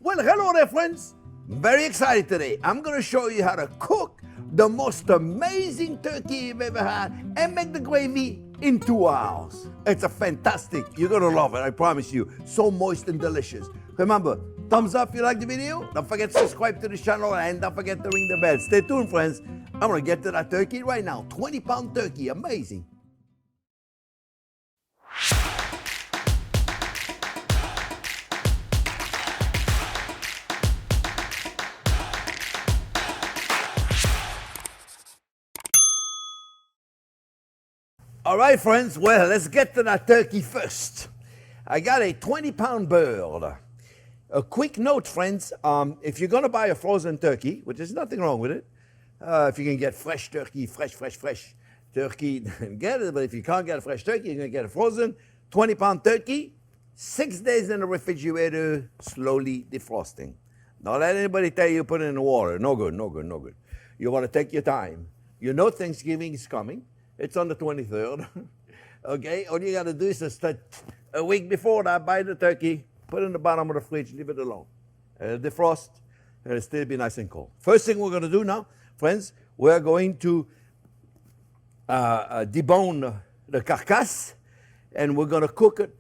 Well, hello there, friends. Very excited today. I'm going to show you how to cook the most amazing turkey you've ever had and make the gravy in 2 hours. It's a fantastic. You're going to love it, I promise you. So moist and delicious. Remember, thumbs up if you like the video. Don't forget to subscribe to the channel and don't forget to ring the bell. Stay tuned, friends. I'm going to get to that turkey right now. 20-pound turkey. Amazing. All right, friends, well, let's get to that turkey first. I got a 20-pound bird. A quick note, friends, if you're going to buy a frozen turkey, which is nothing wrong with it, if you can get fresh turkey, fresh turkey, get it. But if you can't get a fresh turkey, you're going to get a frozen 20-pound turkey, 6 days in the refrigerator, slowly defrosting. Don't let anybody tell you put it in the water. No good. You want to take your time. You know Thanksgiving is coming. It's on the 23rd, okay? All you got to do is just a week before that, buy the turkey, put it in the bottom of the fridge, leave it alone. Defrost, and it'll still be nice and cold. First thing we're going to do now, friends, we're going to debone the carcass, and we're going to cook it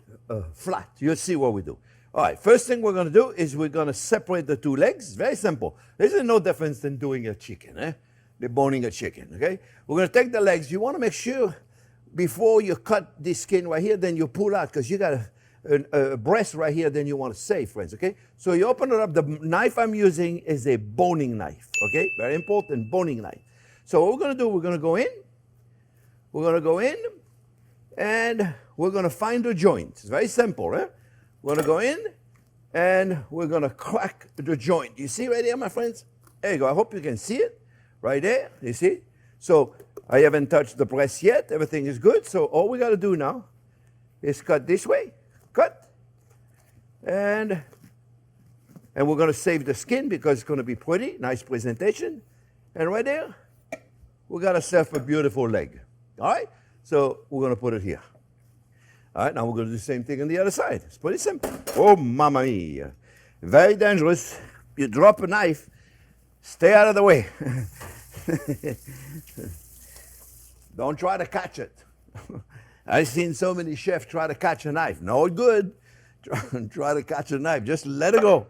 flat. You'll see what we do. All right, first thing we're going to do is we're going to separate the two legs. Very simple. This is no difference than doing a chicken, deboning a chicken, okay? We're going to take the legs. You want to make sure before you cut this skin right here, then you pull out, because you got a breast right here, then you want to save, friends, okay? So you open it up. The knife I'm using is a boning knife, okay? Very important, boning knife. So what we're going to do, we're going to go in. We're going to go in, and we're going to find the joint. It's very simple, right? We're going to go in, and we're going to crack the joint. You see right there, my friends? There you go. I hope you can see it. Right there, you see? So I haven't touched the breast yet. Everything is good. So all we got to do now is cut this way. Cut. And we're going to save the skin because it's going to be pretty. Nice presentation. And right there, we got ourselves a beautiful leg. All right? So we're going to put it here. All right, now we're going to do the same thing on the other side. It's pretty simple. Oh, mamma mia. Very dangerous. You drop a knife, stay out of the way. Don't try to catch it. I've seen so many chefs try to catch a knife. No good. Try to catch a knife. Just let it go.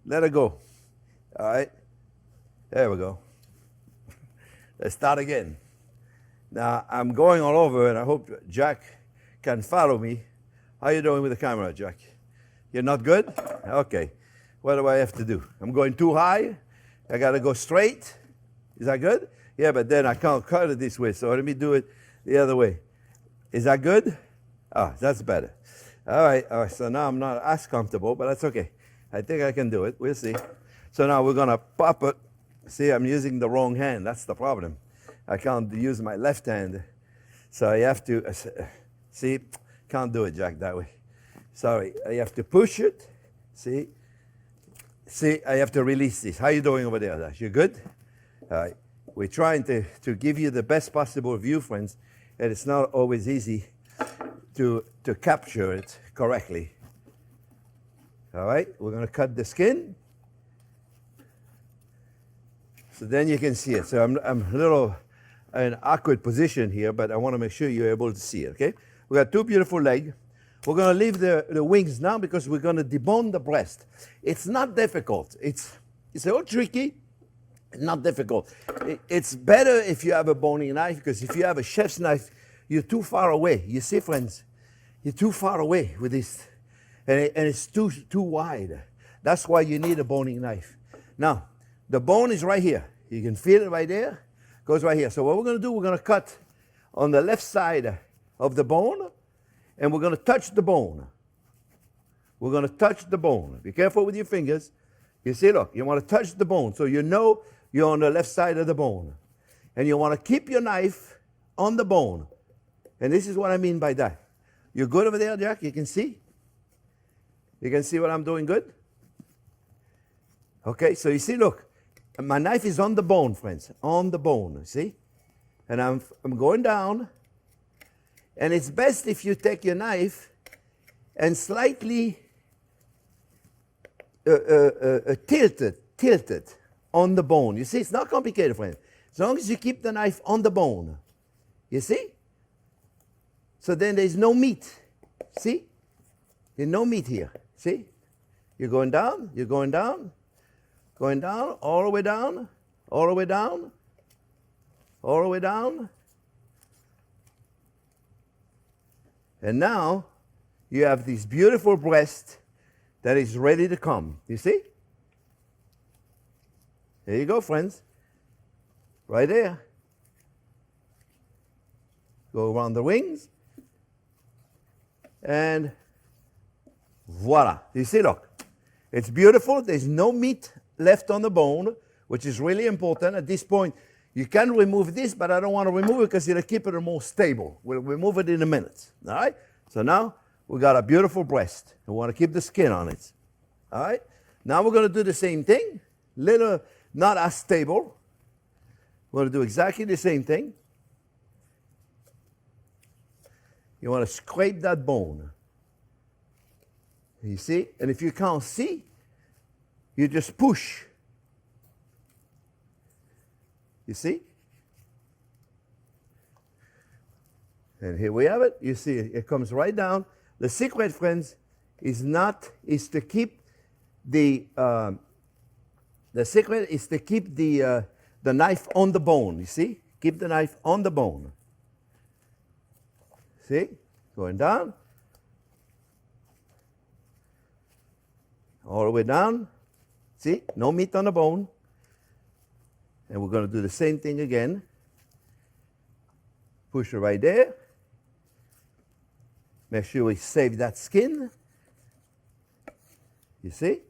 Let it go. All right. There we go. Let's start again. Now, I'm going all over, and I hope Jack can follow me. How you doing with the camera, Jack? You're not good? Okay. What do I have to do? I'm going too high. I got to go straight. Is that good? Yeah, but then I can't cut it this way, so let me do it the other way. Is that good? Oh, that's better. All right, so now I'm not as comfortable, but that's okay. I think I can do it. We'll see. So now we're going to pop it. See, I'm using the wrong hand. That's the problem. I can't use my left hand, so I have to, see, can't do it, Jack, that way. Sorry, I have to push it. See, I have to release this. How you doing over there, Dash? You good? All right. We're trying to give you the best possible view, friends, and it's not always easy to capture it correctly. All right, we're going to cut the skin. So then you can see it. So I'm a little in an awkward position here, but I want to make sure you're able to see it, okay? We got two beautiful legs. We're going to leave the wings now because we're going to debone the breast. It's not difficult. It's a little tricky, not difficult. It's better if you have a boning knife, because if you have a chef's knife, you're too far away. You see, friends? You're too far away with this, and it's too wide. That's why you need a boning knife. Now, the bone is right here. You can feel it right there. Goes right here. So what we're going to do, we're going to cut on the left side of the bone, and we're going to touch the bone. We're going to touch the bone. Be careful with your fingers. You see, look, you want to touch the bone so you know you're on the left side of the bone. And you want to keep your knife on the bone. And this is what I mean by that. You good over there, Jack? You can see? You can see what I'm doing good? Okay, so you see, look, my knife is on the bone, friends, on the bone, see? And I'm going down, and it's best if you take your knife and slightly tilted on the bone. You see, it's not complicated, friends. As long as you keep the knife on the bone. You see? So then there's no meat. See? There's no meat here. See? You're going down, going down, all the way down, all the way down, all the way down. And now you have this beautiful breast that is ready to come. You see? There you go, friends. Right there. Go around the wings. And voila. You see, look. It's beautiful. There's no meat left on the bone, which is really important. At this point, you can remove this, but I don't want to remove it because it'll keep it more stable. We'll remove it in a minute. All right? So now we got a beautiful breast. We want to keep the skin on it. All right? Now we're going to do the same thing. Little, not as stable. We're going to do exactly the same thing. You want to scrape that bone. You see? And if you can't see, you just push. You see? And here we have it. You see, it comes right down. The secret, friends, is to keep the secret is to keep the knife on the bone. You see? Keep the knife on the bone. See? Going down. All the way down. See? No meat on the bone. And we're going to do the same thing again. Push it right there. Make sure we save that skin. You see?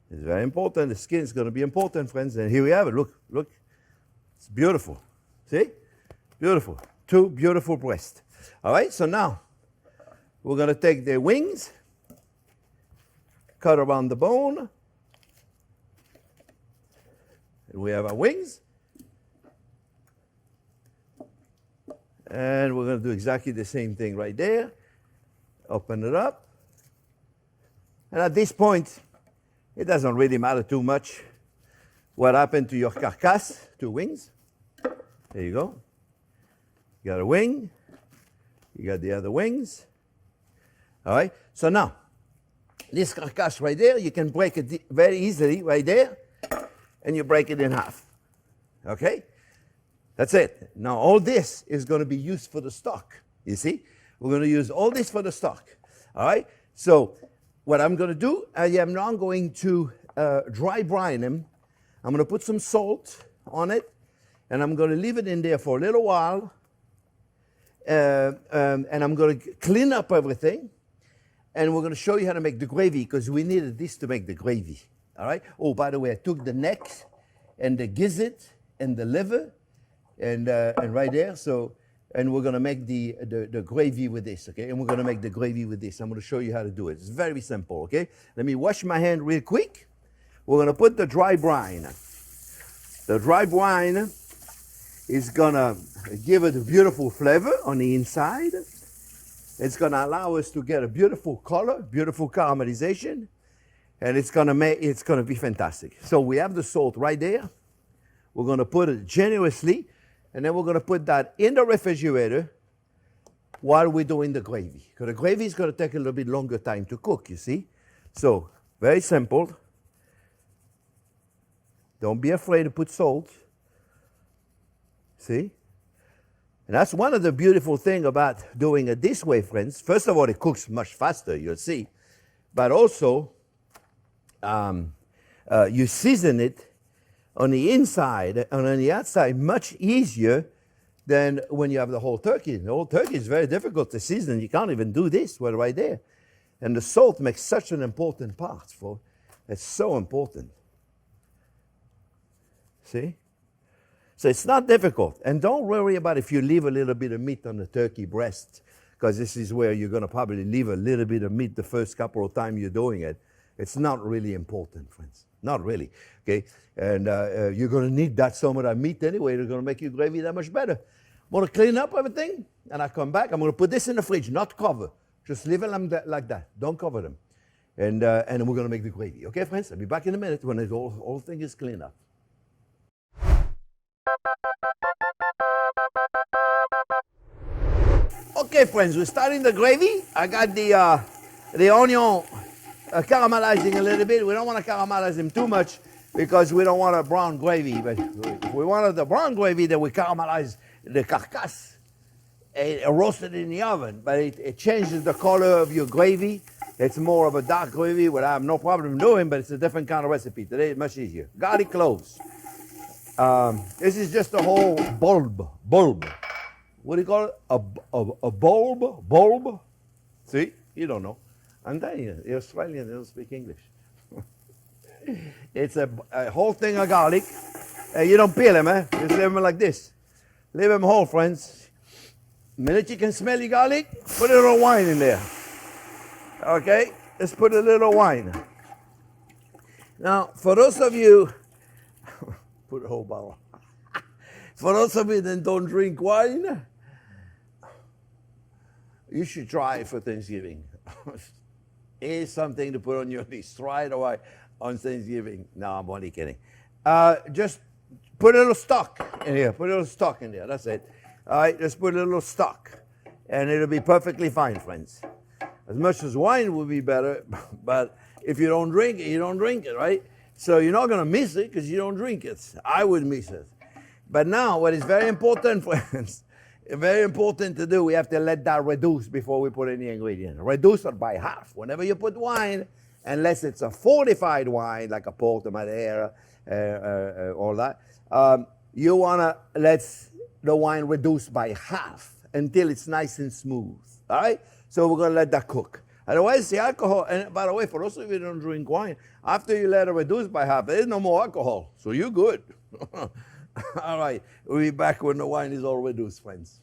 It's very important. The skin is going to be important, friends. And here we have it. Look, look. It's beautiful. See? Beautiful. Two beautiful breasts. All right, so now we're going to take the wings, cut around the bone. And we have our wings. And we're going to do exactly the same thing right there. Open it up. And at this point, it doesn't really matter too much what happened to your carcass, two wings. There you go. You got a wing. You got the other wings. All right. So now, this carcass right there, you can break it very easily right there. And you break it in half. Okay? That's it. Now, all this is going to be used for the stock. You see? We're going to use all this for the stock. All right? So, what I'm going to do, I am now going to dry brine them. I'm going to put some salt on it. And I'm going to leave it in there for a little while. And I'm going to clean up everything. And we're going to show you how to make the gravy because we needed this to make the gravy. All right? Oh, by the way, I took the neck and the gizzard and the liver and right there. So, and we're going to make the gravy with this, okay? And we're going to make the gravy with this. I'm going to show you how to do it. It's very simple, okay? Let me wash my hand real quick. We're going to put the dry brine. The dry brine is going to give it a beautiful flavor on the inside. It's going to allow us to get a beautiful color, beautiful caramelization. And it's going to be fantastic. So we have the salt right there. We're going to put it generously. And then we're going to put that in the refrigerator while we're doing the gravy. Because the gravy is going to take a little bit longer time to cook, you see. So, very simple. Don't be afraid to put salt. See? And that's one of the beautiful things about doing it this way, friends. First of all, it cooks much faster, you'll see. But also, you season it on the inside and on the outside much easier than when you have the whole turkey. The whole turkey is very difficult to season. You can't even do this right there. And the salt makes such an important part. It's so important. See? So it's not difficult. And don't worry about if you leave a little bit of meat on the turkey breast, because this is where you're going to probably leave a little bit of meat the first couple of times you're doing it. It's not really important, friends. Not really, okay? And you're going to need some of that meat anyway. It's going to make your gravy that much better. I'm going to clean up everything, and I come back. I'm going to put this in the fridge, not cover. Just leave it like that. Don't cover them. and we're going to make the gravy. Okay, friends? I'll be back in a minute when the whole thing is cleaned up. Okay, friends, we're starting the gravy. I got the onion caramelizing a little bit. We don't want to caramelize them too much because we don't want a brown gravy. But if we wanted the brown gravy, then we caramelize the carcass and roast it in the oven. But it changes the color of your gravy. It's more of a dark gravy, which I have no problem doing, but it's a different kind of recipe. Today it's much easier. Garlic cloves. This is just a whole bulb. What do you call it? A bulb? Bulb? See? You don't know. I'm telling you, the Australians, they don't speak English. It's a whole thing of garlic. You don't peel them, eh? Just leave them like this. Leave them whole, friends. The minute you can smell your garlic, put a little wine in there. Okay? Let's put a little wine. Now, for those of you, put a whole bottle. For those of you that don't drink wine, you should try it for Thanksgiving. It's something to put on your list. Try it away on Thanksgiving. No, I'm only kidding. Just put a little stock in here. Put a little stock in there. That's it. All right, just put a little stock, and it'll be perfectly fine, friends. As much as wine would be better, but if you don't drink it, you don't drink it, right? So you're not going to miss it because you don't drink it. I would miss it. But now, what is very important, friends, very important to do, we have to let that reduce before we put any ingredient. Reduce it by half. Whenever you put wine, unless it's a fortified wine, like a Porto Madeira, all that, you want to let the wine reduce by half until it's nice and smooth. All right? So we're going to let that cook. Otherwise, the alcohol, and by the way, for those of you who don't drink wine, after you let it reduce by half, there's no more alcohol. So you're good. All right, we'll be back when the wine is all reduced, friends.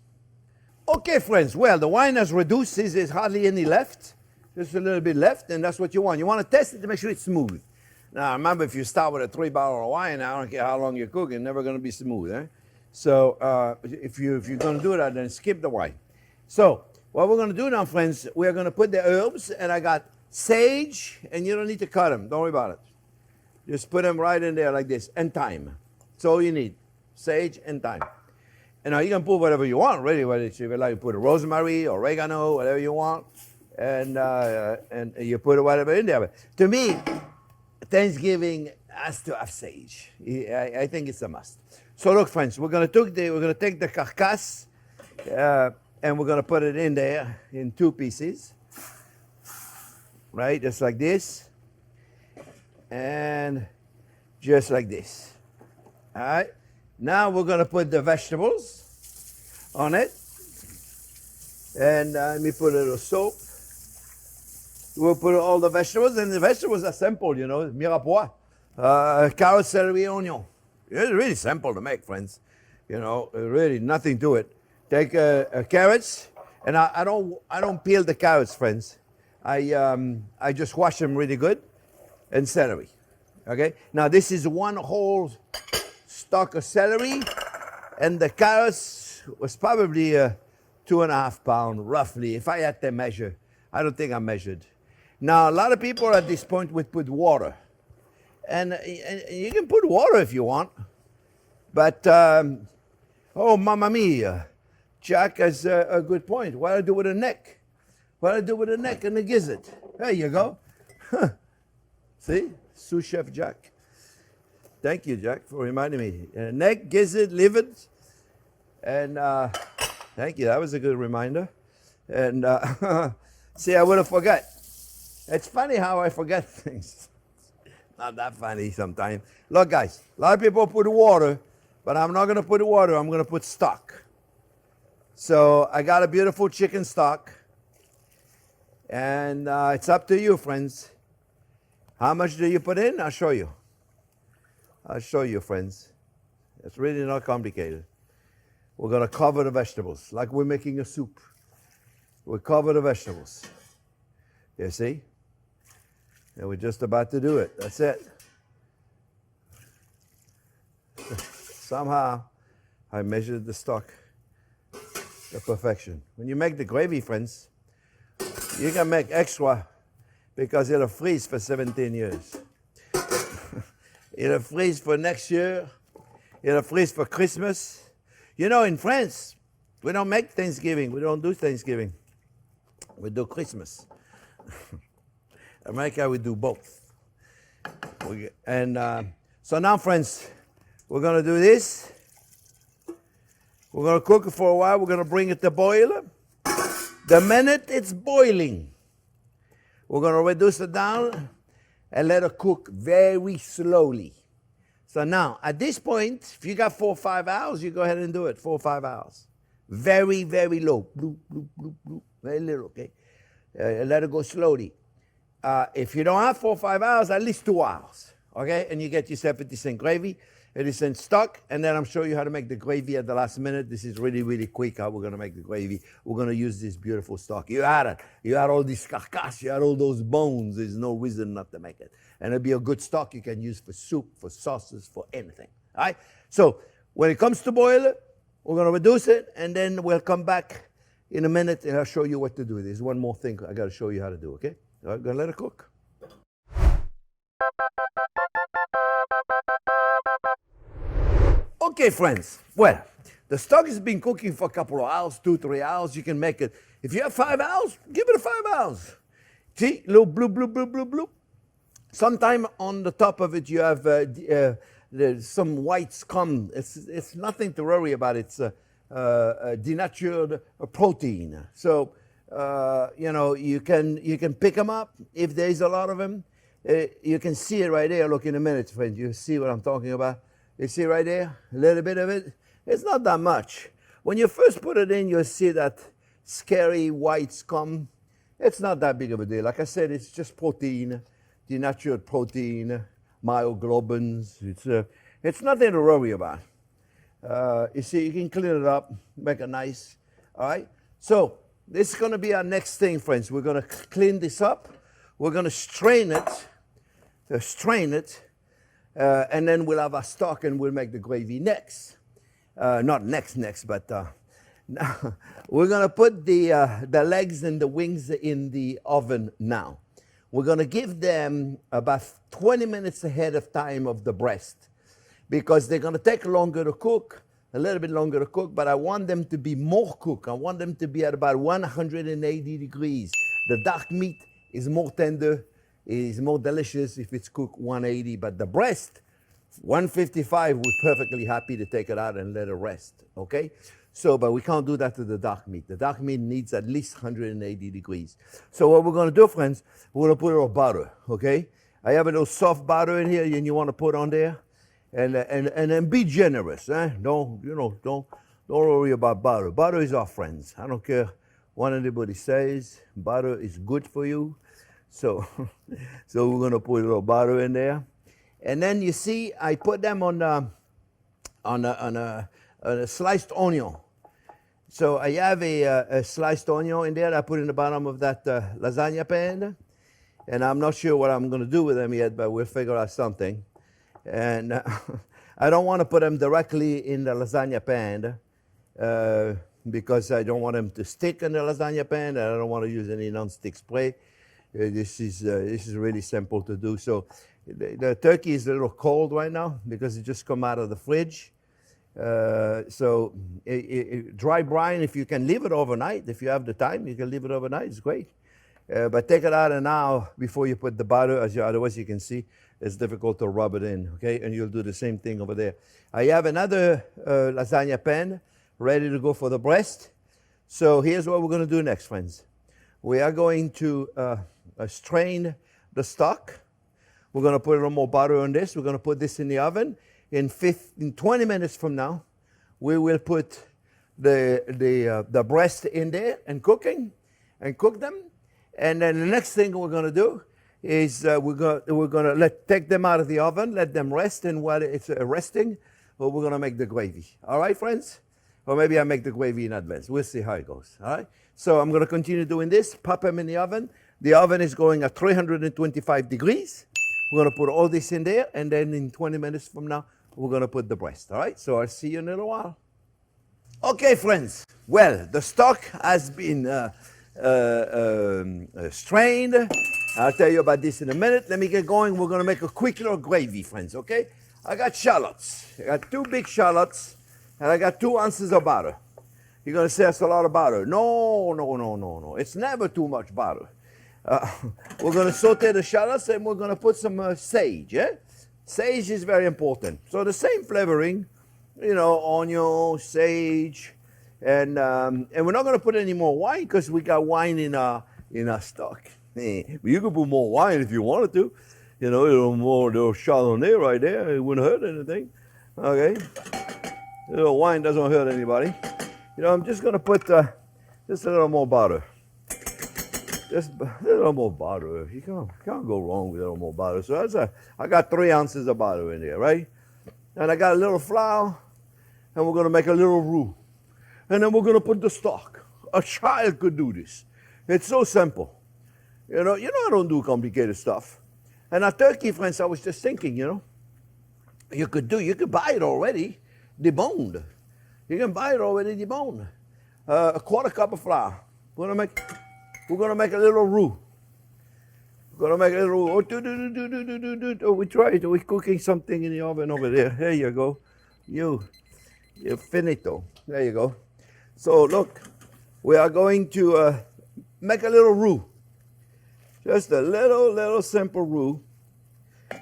Okay, friends, well, the wine has reduced. There's hardly any left. Just a little bit left, and that's what you want. You want to test it to make sure it's smooth. Now, remember, if you start with a 3-barrel of wine, I don't care how long you cook, it's never going to be smooth. Eh? So if you're going to do that, then skip the wine. So what we're going to do now, friends, we're going to put the herbs, and I got sage, and you don't need to cut them. Don't worry about it. Just put them right in there like this, and thyme. That's all you need, sage and thyme. And now you can put whatever you want, really, whether it's, if you like, put a rosemary, oregano, whatever you want, and you put whatever in there. But to me, Thanksgiving has to have sage. I think it's a must. So look, friends, we're gonna take the carcass, and we're gonna put it in there in 2 pieces, right, just like this, and just like this. All right. Now we're going to put the vegetables on it. And let me put a little soap. We'll put all the vegetables. And the vegetables are simple, you know. Mirepoix, carrot, celery, onion. It's really simple to make, friends. You know, really nothing to it. Take carrots. And I don't peel the carrots, friends. I just wash them really good. And celery. Okay. Now this is 1 whole stalk of celery, and the carrots was probably 2.5 pounds, roughly, if I had to measure. I don't think I measured. Now, a lot of people at this point would put water. And you can put water if you want. But, oh, mamma mia, Jack has a good point. What do I do with the neck? What do I do with the neck and the gizzard? There you go. See? Sous Chef Jack. Thank you, Jack, for reminding me. Neck, gizzard, liver, and thank you. That was a good reminder. And see, I would have forgot. It's funny how I forget things. Not that funny sometimes. Look, guys, a lot of people put water, but I'm not going to put water. I'm going to put stock. So I got a beautiful chicken stock, and it's up to you, friends. How much do you put in? I'll show you. I'll show you, friends. It's really not complicated. We're going to cover the vegetables like we're making a soup. We'll cover the vegetables. You see? And we're just about to do it. That's it. Somehow, I measured the stock to perfection. When you make the gravy, friends, you can make extra because it'll freeze for 17 years. It'll freeze for next year. It'll freeze for Christmas. You know, in France, we don't make Thanksgiving. We don't do Thanksgiving. We do Christmas. America, we do both. So now, friends, we're going to do this. We're going to cook it for a while. We're going to bring it to boil. The minute it's boiling, we're going to reduce it down and let it cook very slowly. So now, at this point, if you got 4 or 5 hours, you go ahead and do it, 4 or 5 hours. Very, very low, bloop, bloop, bloop, bloop, very little, okay? Let it go slowly. If you don't have 4 or 5 hours, at least 2 hours, okay? And you get yourself a decent gravy, a decent stock, and then I'm showing you how to make the gravy at the last minute. This is really, really quick how we're gonna make the gravy. We're gonna use this beautiful stock. You had it. You had all this carcass, you had all those bones. There's no reason not to make it. And it'll be a good stock you can use for soup, for sauces, for anything, all right? So when it comes to boil it, we're gonna reduce it, and then we'll come back in a minute and I'll show you what to do. There's one more thing I gotta show you how to do, okay? All right, gonna let it cook. Okay, friends. Well, the stock has been cooking for a couple of hours, 2, 3 hours. You can make it. If you have 5 hours, give it a 5 hours. See, little bloop, bloop, bloop, bloop, bloop. Sometime on the top of it, you have some white scum. It's nothing to worry about. It's denatured protein. So, you know, you can pick them up if there's a lot of them. You can see it right there. Look in a minute, friends. You see what I'm talking about. You see right there, a little bit of it. It's not that much. When you first put it in, you'll see that scary white scum. It's not that big of a deal. Like I said, it's just protein, denatured protein, myoglobins. It's nothing to worry about. You see, you can clean it up, make it nice. All right? So this is going to be our next thing, friends. We're going to clean this up. We're going to strain it. And then we'll have our stock and we'll make the gravy next. Not next, but now we're going to put the legs and the wings in the oven now. We're going to give them about 20 minutes ahead of time of the breast because they're going to take longer to cook, a little bit longer to cook, but I want them to be more cooked. I want them to be at about 180 degrees. The dark meat is more tender. Is more delicious if it's cooked 180, but the breast, 155, we're perfectly happy to take it out and let it rest, okay? So, but we can't do that to the dark meat. The dark meat needs at least 180 degrees. So what we're gonna do, friends, we're gonna put a little butter, okay? I have a little soft butter in here and you wanna put on there. And be generous, eh? Don't worry about butter. Butter is our friends. I don't care what anybody says, butter is good for you. So we're going to put a little butter in there. And then you see, I put them on a sliced onion. So I have a sliced onion in there. I put in the bottom of that lasagna pan. And I'm not sure what I'm going to do with them yet, but we'll figure out something. And I don't want to put them directly in the lasagna pan because I don't want them to stick in the lasagna pan. And I don't want to use any non-stick spray. This is really simple to do. So the turkey is a little cold right now because it just come out of the fridge. So dry brine, if you can leave it overnight, if you have the time, you can leave it overnight. It's great. But take it out an hour before you put the butter, otherwise you can see it's difficult to rub it in, okay? And you'll do the same thing over there. I have another lasagna pan ready to go for the breast. So here's what we're going to do next, friends. We are going to strain the stock. We're going to put a little more butter on this. We're going to put this in the oven. In 20 minutes from now, we will put the breast in there and cook them. And then the next thing we're going to do is we're going to take them out of the oven, let them rest, and while it's resting, we're going to make the gravy. All right, friends? Or maybe I make the gravy in advance. We'll see how it goes. All right? So I'm going to continue doing this, pop them in the oven. The oven is going at 325 degrees. We're going to put all this in there, and then in 20 minutes from now, we're going to put the breast. All right? So I'll see you in a little while. Okay, friends. Well, the stock has been strained. I'll tell you about this in a minute. Let me get going. We're going to make a quick little gravy, friends, okay? I got shallots. I got 2 big shallots, and I got 2 ounces of butter. You're going to say that's a lot of butter. No, no, no, no, no. It's never too much butter. We're going to saute the shallots, and we're going to put some sage, yeah? Sage is very important. So the same flavoring, you know, onion, sage, and we're not going to put any more wine because we got wine in our stock. You could put more wine if you wanted to. You know, a little Chardonnay right there. It wouldn't hurt anything. Okay? A little wine doesn't hurt anybody. You know, I'm just going to put just a little more butter. Just a little more butter. You can't go wrong with a little more butter. So I got 3 ounces of butter in there, right? And I got a little flour, and we're going to make a little roux. And then we're going to put the stock. A child could do this. It's so simple. You know, I don't do complicated stuff. And our turkey, friends, I was just thinking, you know, you could buy it already deboned. You can buy it already deboned. A 1/4 cup of flour. We're gonna make a little roux. We're gonna make a little roux. Oh, we tried. We're cooking something in the oven over there. There you go. You're finito. There you go. So look, we are going to make a little roux. Just a little simple roux.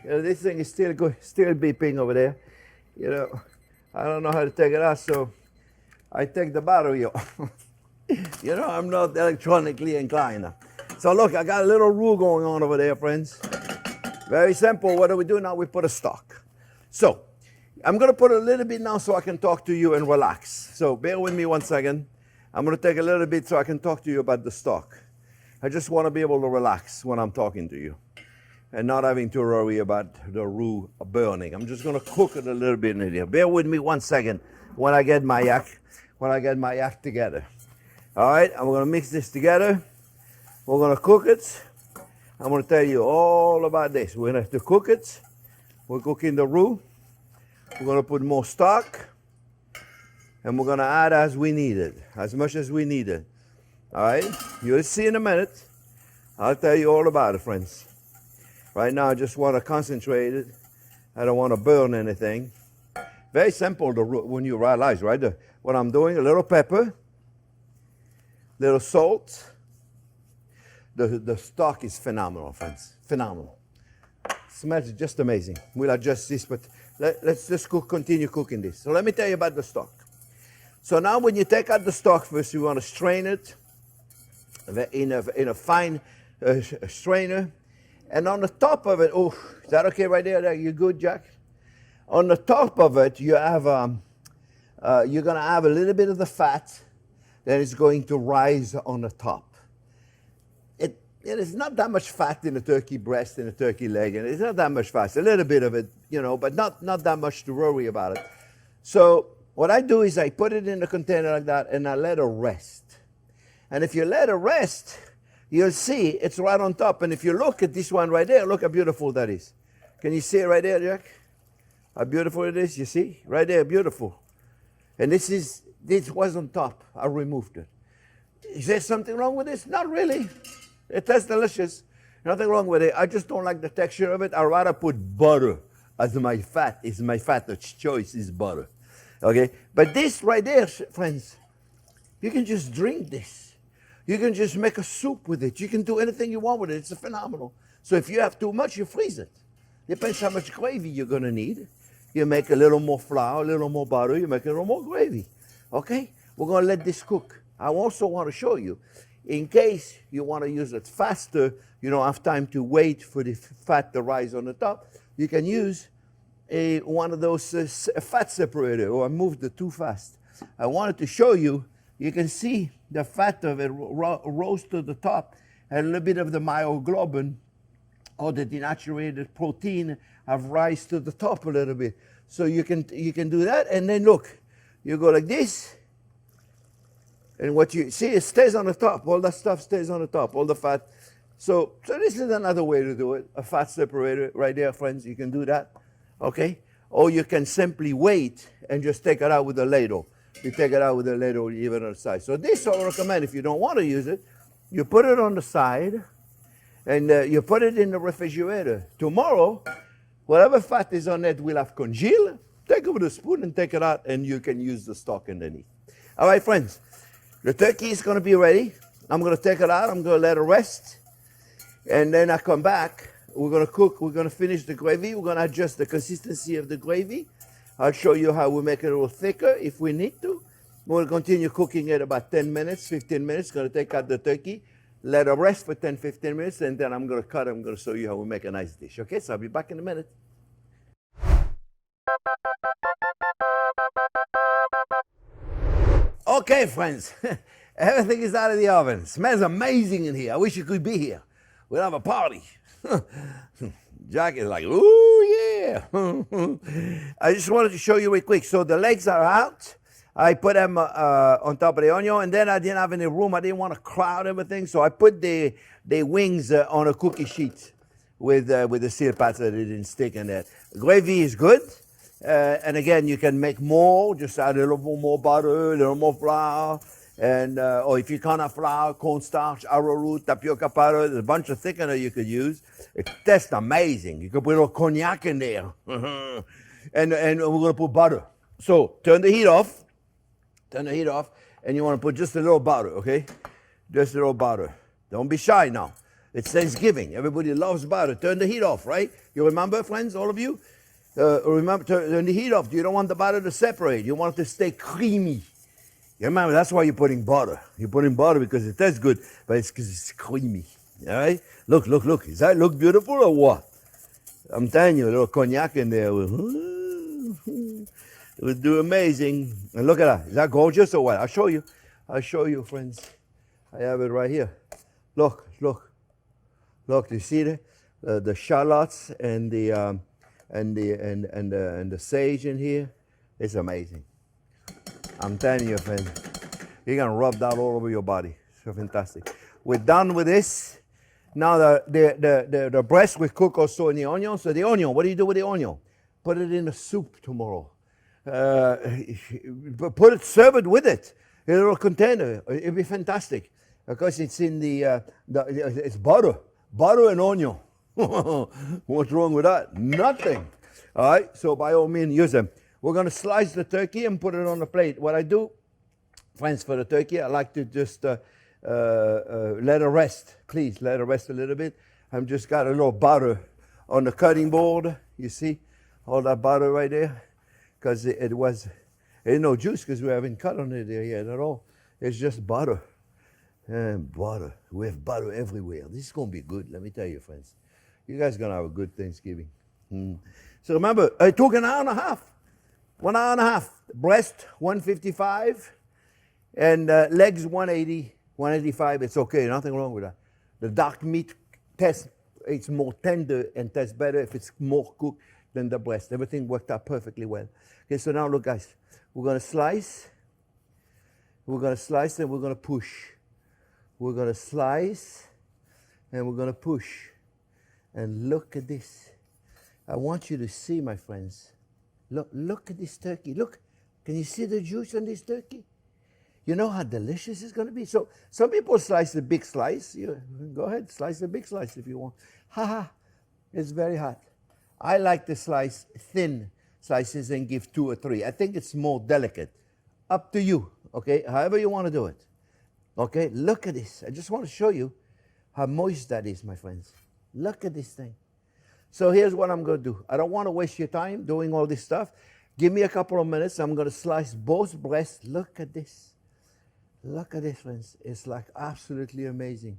You know, this thing is still beeping over there. You know, I don't know how to take it out, so I take the battery off. You know, I'm not electronically inclined. So look, I got a little roux going on over there, friends. Very simple. What do we do now? We put a stock. So I'm going to put a little bit now so I can talk to you and relax. So bear with me 1 second. I'm going to take a little bit so I can talk to you about the stock. I just want to be able to relax when I'm talking to you and not having to worry about the roux burning. I'm just going to cook it a little bit in here. Bear with me 1 second when I get my yak together. All right, I'm going to mix this together. We're going to cook it. I'm going to tell you all about this. We're going to have to cook it. We're cooking the roux. We're going to put more stock. And we're going to add as we need it, as much as we need it. All right, you'll see in a minute. I'll tell you all about it, friends. Right now, I just want to concentrate it. I don't want to burn anything. Very simple when you realize, right? What I'm doing, a little pepper, little salt. The stock is phenomenal, friends. Phenomenal. Smells just amazing. We'll adjust this, but let's just continue cooking this. So let me tell you about the stock. So now when you take out the stock, first you want to strain it in a fine strainer. And on the top of it, oh, is that okay right there? You good, Jack? On the top of it, you have you're going to have a little bit of the fat that is going to rise on the top. It is not that much fat in a turkey breast and a turkey leg, and it's not that much fat. It's a little bit of it, you know, but not that much to worry about it. So what I do is I put it in a container like that, and I let it rest. And if you let it rest, you'll see it's right on top. And if you look at this one right there, look how beautiful that is. Can you see it right there, Jack? How beautiful it is, you see? Right there, beautiful. And this was on top. I removed it. Is there something wrong with this? Not really. It tastes delicious. Nothing wrong with it. I just don't like the texture of it. I'd rather put butter as my fat. It's my fat of choice is butter. Okay? But this right there, friends, you can just drink this. You can just make a soup with it. You can do anything you want with it. It's phenomenal. So if you have too much, you freeze it. Depends how much gravy you're going to need. You make a little more flour, a little more butter. You make a little more gravy. Okay? We're going to let this cook. I also want to show you, in case you want to use it faster, you don't have time to wait for the fat to rise on the top, you can use one of those fat separator, or I moved it too fast. I wanted to show you, you can see the fat of it rose to the top, and a little bit of the myoglobin, or the denaturated protein, have rise to the top a little bit. So you can do that, and then look, you go like this, and what you see, it stays on the top. All that stuff stays on the top, all the fat. So this is another way to do it, a fat separator right there, friends. You can do that, okay? Or you can simply wait and just take it out with a ladle. You take it out with a ladle, even on the side. So this I recommend. If you don't want to use it, you put it on the side, and you put it in the refrigerator. Tomorrow, whatever fat is on it will have congealed. Take it with a spoon and take it out, and you can use the stock underneath. All right, friends, the turkey is going to be ready. I'm going to take it out. I'm going to let it rest, and then I come back. We're going to cook. We're going to finish the gravy. We're going to adjust the consistency of the gravy. I'll show you how we make it a little thicker if we need to. We'll continue cooking it about 10 minutes, 15 minutes. Going to take out the turkey, let it rest for 10, 15 minutes, and then I'm going to cut. I'm going to show you how we make a nice dish. Okay, so I'll be back in a minute. Okay, friends, everything is out of the oven. It smells amazing in here. I wish you could be here. We'll have a party. Jack is like, ooh, yeah. I just wanted to show you real quick. So the legs are out. I put them on top of the onion, and then I didn't have any room. I didn't want to crowd everything, so I put the wings on a cookie sheet with the steel pads so they didn't stick in there. Gravy is good. And again, you can make more. Just add a little more butter, a little more flour. And or if you can't have flour, cornstarch, arrowroot, tapioca powder, there's a bunch of thickener you could use. It tastes amazing. You could put a little cognac in there. and we're going to put butter. So turn the heat off. Turn the heat off. And you want to put just a little butter, okay? Just a little butter. Don't be shy now. It's Thanksgiving. Everybody loves butter. Turn the heat off, right? You remember, friends, all of you? Remember, turn the heat off. You don't want the butter to separate. You want it to stay creamy. You remember, that's why you're putting butter. You're putting butter because it tastes good, but it's because it's creamy. All right? Look. Does that look beautiful or what? I'm telling you, a little cognac in there will do amazing. And look at that. Is that gorgeous or what? I'll show you. I'll show you, friends. I have it right here. Look. Do you see the shallots and the sage in here? It's amazing. I'm telling you, friend, you're gonna rub that all over your body. So fantastic. We're done with this. Now the breast we cook also in the onion. So the onion, what do you do with the onion? Put it in a soup tomorrow. Serve it with it in a little container. It'll be fantastic because it's in it's butter and onion. What's wrong with that? Nothing. All right. So by all means, use them. We're going to slice the turkey and put it on the plate. What I do, friends, for the turkey, I like to just let it rest. Please, let it rest a little bit. I've just got a little butter on the cutting board. You see all that butter right there? Because it ain't no juice because we haven't cut on it there yet at all. It's just butter. And butter. We have butter everywhere. This is going to be good, let me tell you, friends. You guys are going to have a good Thanksgiving. So remember, it took an hour and a half. 1 hour and a half. Breast, 155. And legs, 180, 185. It's okay. Nothing wrong with that. The dark meat tastes, it's more tender and tastes better if it's more cooked than the breast. Everything worked out perfectly well. Okay, so now look, guys. We're going to slice. We're going to slice and we're going to push. We're going to slice and we're going to push. And look at this. I want you to see, my friends. Look at this turkey. Look. Can you see the juice on this turkey? You know how delicious it's going to be? So some people slice a big slice. Go ahead, slice a big slice if you want. It's very hot. I like to slice thin slices and give 2 or 3. I think it's more delicate. Up to you, okay? However you want to do it. Okay, look at this. I just want to show you how moist that is, my friends. Look at this thing. So here's what I'm going to do. I don't want to waste your time doing all this stuff. Give me a couple of minutes. I'm going to slice both breasts. Look at this. Look at this, friends. It's like absolutely amazing.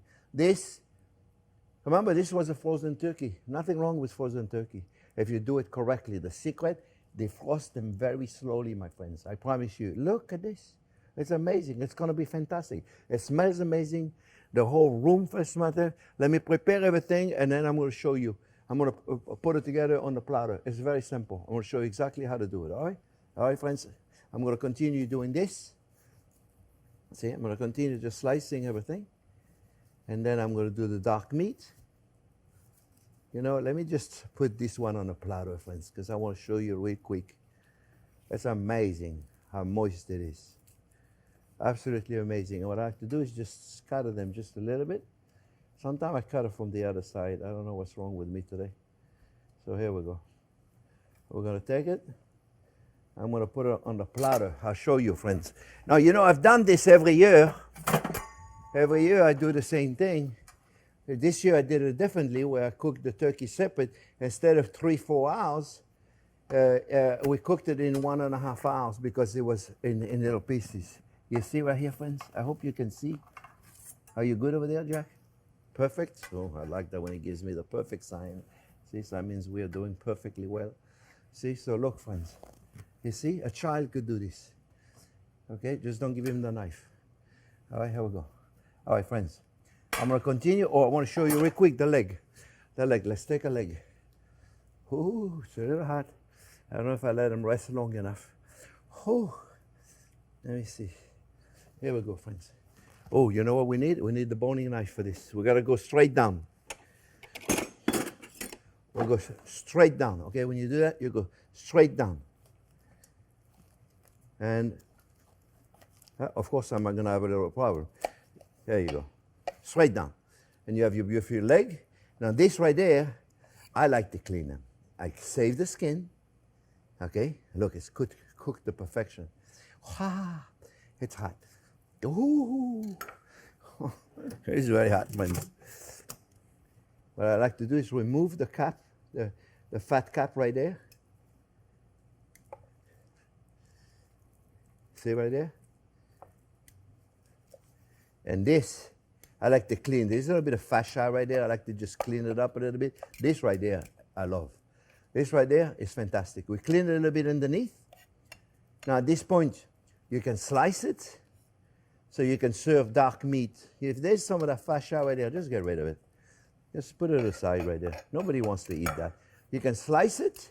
Remember, this was a frozen turkey. Nothing wrong with frozen turkey if you do it correctly. The secret, they frost them very slowly, my friends. I promise you. Look at this. It's amazing. It's going to be fantastic. It smells amazing. The whole room first smells. Let me prepare everything, and then I'm going to show you. I'm going to put it together on the platter. It's very simple. I'm going to show you exactly how to do it, all right? All right, friends? I'm going to continue doing this. See, I'm going to continue just slicing everything. And then I'm going to do the dark meat. You know, let me just put this one on a platter, friends, because I want to show you real quick. It's amazing how moist it is. Absolutely amazing. And what I have to do is just scatter them just a little bit Sometimes I cut it from the other side. I don't know what's wrong with me today. So here we go. We're going to take it. I'm going to put it on the platter. I'll show you, friends. Now, you know, I've done this every year. Every year I do the same thing. This year I did it differently, where I cooked the turkey separate. Instead of 3-4 hours, we cooked it in 1.5 hours because it was in little pieces. You see right here, friends? I hope you can see. Are you good over there, Jack? Perfect? Oh, I like that when he gives me the perfect sign. See, so that means we are doing perfectly well. See, so look, friends. You see, a child could do this. Okay, just don't give him the knife. All right, here we go. All right, friends. I'm going to continue. Oh, I want to show you real quick the leg. The leg. Let's take a leg. Ooh, it's a little hot. I don't know if I let him rest long enough. Oh, let me see. Here we go, friends. Oh, you know what we need? We need the boning knife for this. We got to go straight down. We'll go straight down. Okay, when you do that, you go straight down. And, of course, I'm going to have a little problem. There you go. Straight down. And you have your beautiful leg. Now, this right there, I like to clean them. I save the skin. Okay? Look, it's cooked to perfection. Ah, it's hot. Ooh. It's very hot, friends. What I like to do is remove the cap, the fat cap right there. See right there? And this, I like to clean. There's a little bit of fascia right there. I like to just clean it up a little bit. This right there, I love. This right there is fantastic. We clean it a little bit underneath. Now at this point, you can slice it so you can serve dark meat. If there's some of that fascia right there, just get rid of it. Just put it aside right there. Nobody wants to eat that. You can slice it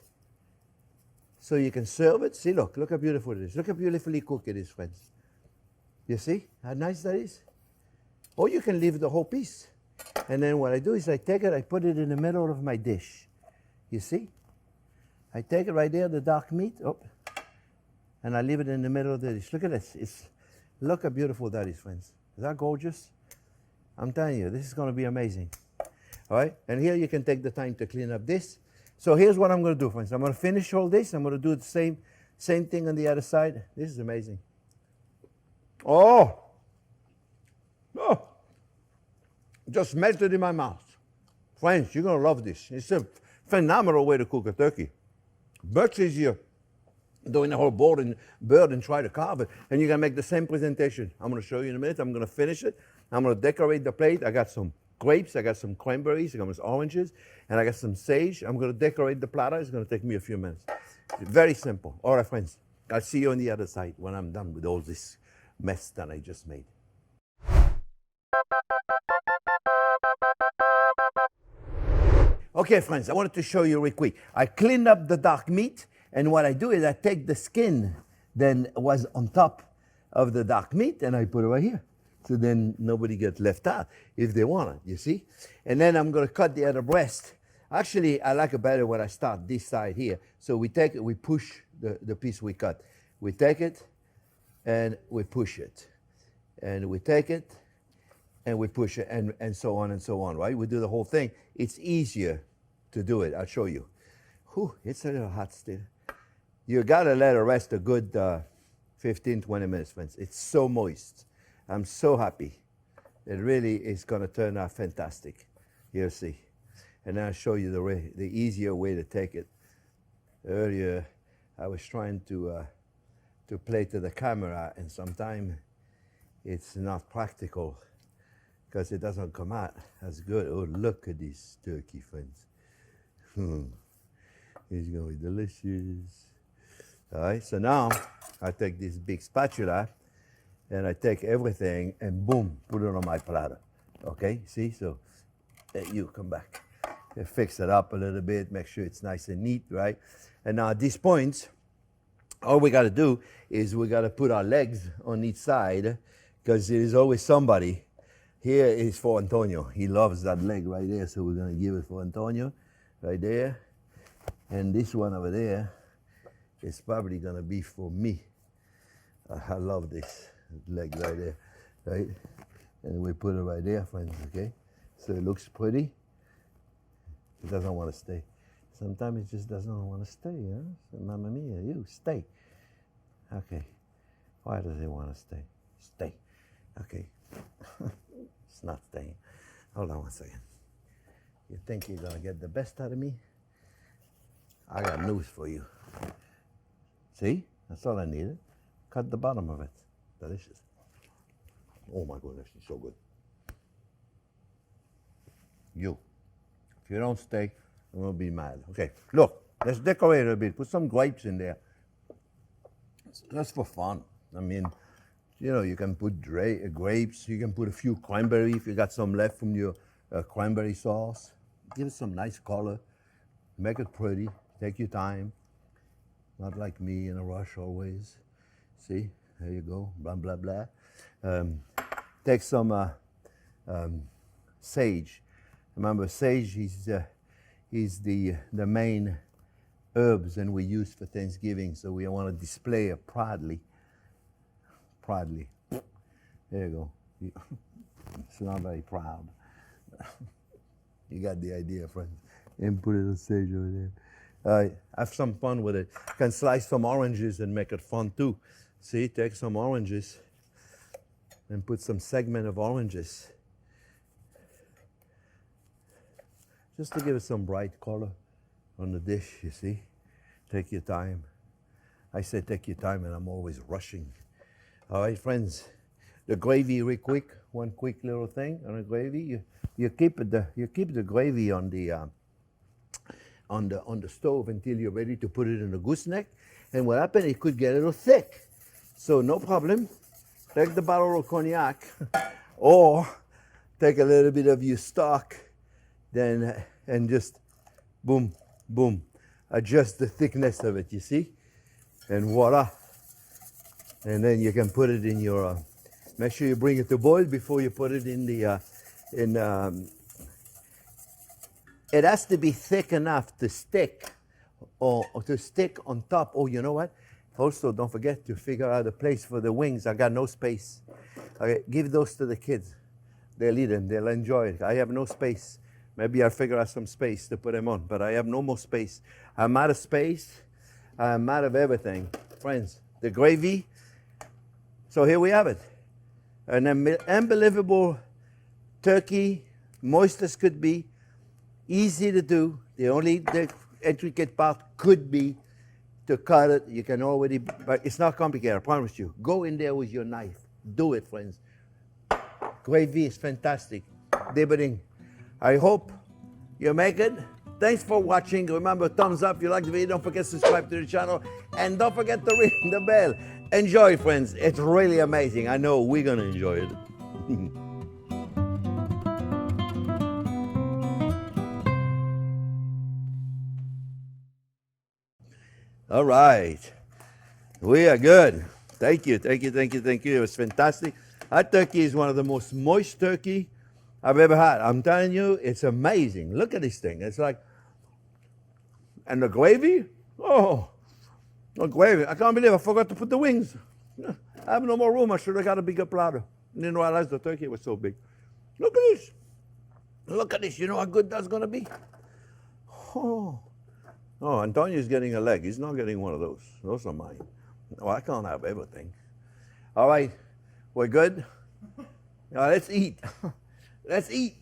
so you can serve it. See, look how beautiful it is. Look how beautifully cooked it is, friends. You see how nice that is? Or you can leave the whole piece. And then what I do is I take it, I put it in the middle of my dish. You see? I take it right there, the dark meat, and I leave it in the middle of the dish. Look at this. Look how beautiful that is, friends. Is that gorgeous? I'm telling you, this is going to be amazing. All right? And here you can take the time to clean up this. So here's what I'm going to do, friends. I'm going to finish all this. I'm going to do the same thing on the other side. This is amazing. Oh! Just melted in my mouth. Friends, you're going to love this. It's a phenomenal way to cook a turkey. Much easier doing the whole bird and try to carve it. And you're going to make the same presentation. I'm going to show you in a minute. I'm going to finish it. I'm going to decorate the plate. I got some grapes. I got some cranberries. I got some oranges. And I got some sage. I'm going to decorate the platter. It's going to take me a few minutes. Very simple. All right, friends. I'll see you on the other side when I'm done with all this mess that I just made. Okay, friends, I wanted to show you real quick. I cleaned up the dark meat, and what I do is I take the skin that was on top of the dark meat, and I put it right here. So then nobody gets left out if they want it, you see? And then I'm going to cut the other breast. Actually, I like it better when I start this side here. So we take it, we push the piece we cut. We take it, and we push it. And we take it, and we push it, and so on, right? We do the whole thing. It's easier to do it. I'll show you. Whew, it's a little hot still. You gotta let it rest a good 15, 20 minutes, friends. It's so moist. I'm so happy. It really is gonna turn out fantastic. You'll see. And I'll show you the easier way to take it. Earlier, I was trying to play to the camera, and sometimes it's not practical because it doesn't come out as good. Oh, look at this turkey, friends. It's going to be delicious. All right, so now I take this big spatula and I take everything and boom, put it on my platter. Okay, see? So you come back. You fix it up a little bit, make sure it's nice and neat, right? And now at this point, all we got to do is we got to put our legs on each side because there is always somebody. Here is for Antonio. He loves that leg right there, so we're going to give it for Antonio right there. And this one over there is probably going to be for me. I love this leg right there, right? And we put it right there, friends, okay? So it looks pretty. It doesn't want to stay. Sometimes it just doesn't want to stay, huh? So, Mamma mia, you stay. Okay. Why does it want to stay? Stay. Okay. It's not staying. Hold on one second. You think you're going to get the best out of me? I got news for you. See? That's all I needed. Cut the bottom of it. Delicious. Oh my goodness, it's so good. If you don't stay, I'm going to be mad. Okay, look, let's decorate a bit. Put some grapes in there. Just for fun. I mean, you know, you can put grapes. You can put a few cranberry if you got some left from your cranberry sauce. Give it some nice color. Make it pretty. Take your time. Not like me in a rush always. See, there you go. Blah, blah, blah. Take some sage. Remember, sage is the main herbs and we use for Thanksgiving, so we want to display it proudly. Proudly. There you go. It's not very proud. You got the idea, friends. And put a little sage over there. Have some fun with it. You can slice some oranges and make it fun too. See, take some oranges and put some segment of oranges. Just to give it some bright color on the dish, you see. Take your time. I say take your time and I'm always rushing. All right, friends. The gravy real quick. One quick little thing on the gravy. You keep the gravy on the stove until you're ready to put it in the gooseneck. And what happens, it could get a little thick. So no problem. Take the bottle of cognac or take a little bit of your stock then and just boom, boom. Adjust the thickness of it, you see? And voila. And then you can put it in your, make sure you bring it to boil before you put it in the, it has to be thick enough to stick or to stick on top. Oh, you know what? Also, don't forget to figure out a place for the wings. I got no space. Okay, give those to the kids. They'll eat them. They'll enjoy it. I have no space. Maybe I'll figure out some space to put them on, but I have no more space. I'm out of space. I'm out of everything. Friends, the gravy. So here we have it. An unbelievable turkey, moist as could be, easy to do. The intricate part could be to cut it. You can already, but it's not complicated, I promise you. Go in there with your knife. Do it, friends. Gravy is fantastic. Debating. I hope you make it. Thanks for watching. Remember, thumbs up if you like the video. Don't forget to subscribe to the channel. And don't forget to ring the bell. Enjoy, friends. It's really amazing. I know we're going to enjoy it. All right. We are good. Thank you, thank you, thank you, thank you. It was fantastic. That turkey is one of the most moist turkey I've ever had. I'm telling you, it's amazing. Look at this thing. It's like, and the gravy? Oh, the gravy. I can't believe I forgot to put the wings. I have no more room. I should have got a bigger platter. Didn't realize the turkey was so big. Look at this. Look at this. You know how good that's going to be? Oh. Oh, Antonio's getting a leg. He's not getting one of those. Those are mine. Oh, I can't have everything. All right. We're good? Now let's eat. Let's eat.